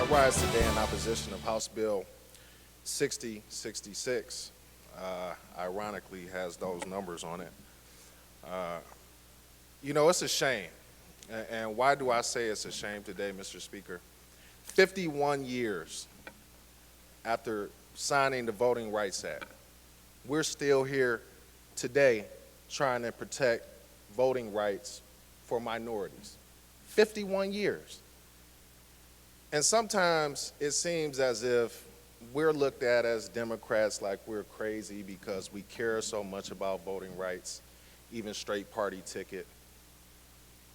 rise today in opposition of House Bill 6066. Ironically has those numbers on it. It's a shame. And why do I say it's a shame today, Mr. Speaker? 51 years after signing the Voting Rights Act, we're still here today trying to protect voting rights for minorities. 51 years. And sometimes it seems as if we're looked at as Democrats like we're crazy because we care so much about voting rights, even straight party ticket,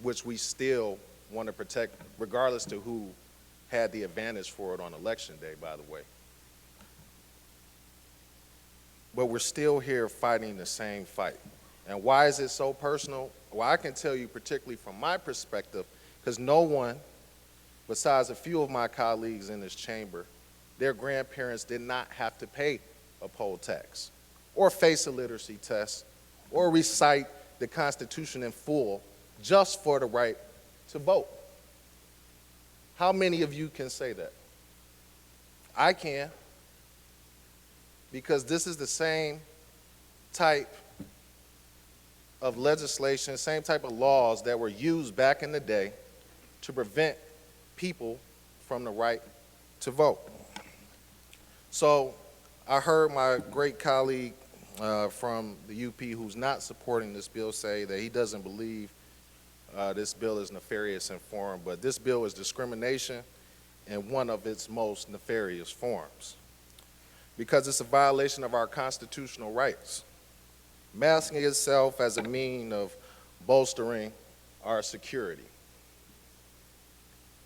which we still want to protect regardless to who had the advantage for it on election day, by the way. But we're still here fighting the same fight. And why is it so personal? Well, I can tell you particularly from my perspective, because no one, besides a few of my colleagues in this chamber, their grandparents did not have to pay a poll tax or face a literacy test or recite the Constitution in full just for the right to vote. How many of you can say that? I can, because this is the same type of legislation, same type of laws that were used back in the day to prevent people from the right to vote. So I heard my great colleague from the UP who's not supporting this bill say that he doesn't believe this bill is nefarious in form, but this bill is discrimination in one of its most nefarious forms because it's a violation of our constitutional rights, masking itself as a means of bolstering our security.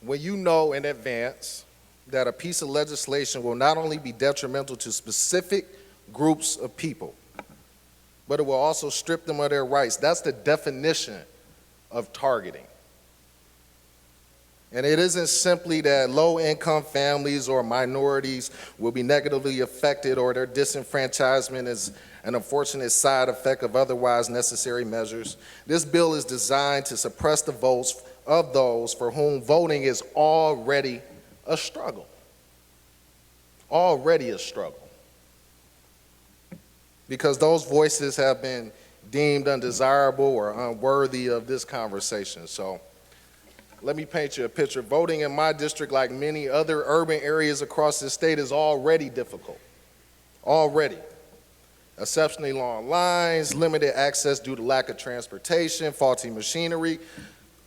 When you know in advance that a piece of legislation will not only be detrimental to specific groups of people, but it will also strip them of their rights. That's the definition of targeting. And it isn't simply that low-income families or minorities will be negatively affected or their disenfranchisement is an unfortunate side effect of otherwise necessary measures. This bill is designed to suppress the votes of those for whom voting is already a struggle. Already a struggle. Because those voices have been deemed undesirable or unworthy of this conversation. So let me paint you a picture. Voting in my district, like many other urban areas across the state, is already difficult. Already. Exceptionally long lines, limited access due to lack of transportation, faulty machinery,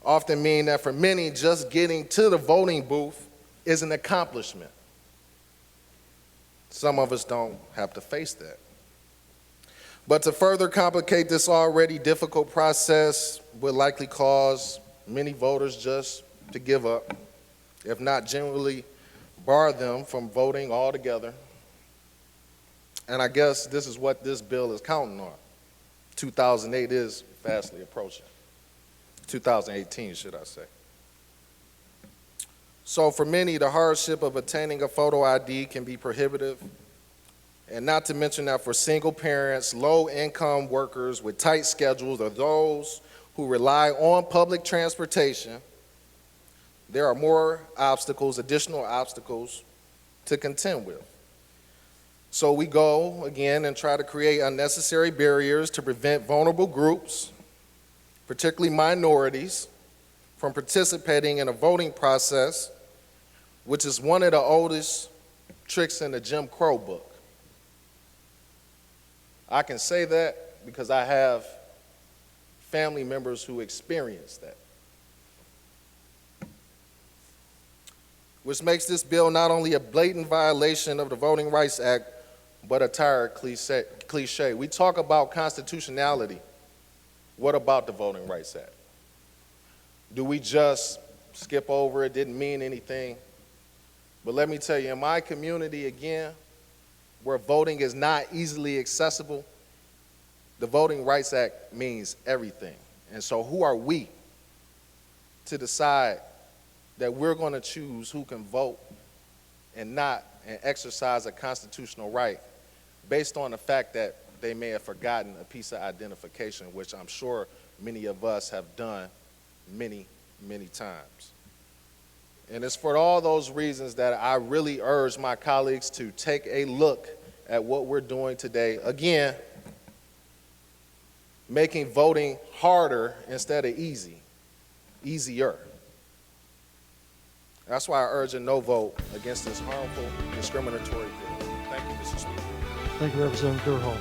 often mean that for many, just getting to the voting booth is an accomplishment. Some of us don't have to face that. But to further complicate this already difficult process would likely cause many voters just to give up, if not generally bar them from voting altogether. And I guess this is what this bill is counting on. 2008 is fastly approaching. 2018, should I say. So for many, the hardship of obtaining a photo ID can be prohibitive. And not to mention that for single parents, low-income workers with tight schedules, or those who rely on public transportation, there are more obstacles, additional obstacles to contend with. So we go again and try to create unnecessary barriers to prevent vulnerable groups, particularly minorities, from participating in a voting process, which is one of the oldest tricks in the Jim Crow book. I can say that because I have family members who experienced that. Which makes this bill not only a blatant violation of the Voting Rights Act, but a tired cliche. We talk about constitutionality. What about the Voting Rights Act? Do we just skip over it, didn't mean anything? But let me tell you, in my community, again, where voting is not easily accessible, the Voting Rights Act means everything. And so who are we to decide that we're going to choose who can vote and not and exercise a constitutional right based on the fact that they may have forgotten a piece of identification, which I'm sure many of us have done many, many times. And it's for all those reasons that I really urge my colleagues to take a look at what we're doing today. Again, making voting harder instead of easier. That's why I urge a no vote against this harmful, discriminatory bill. Thank you, Mr. Speaker. Thank you, Representative Durhal.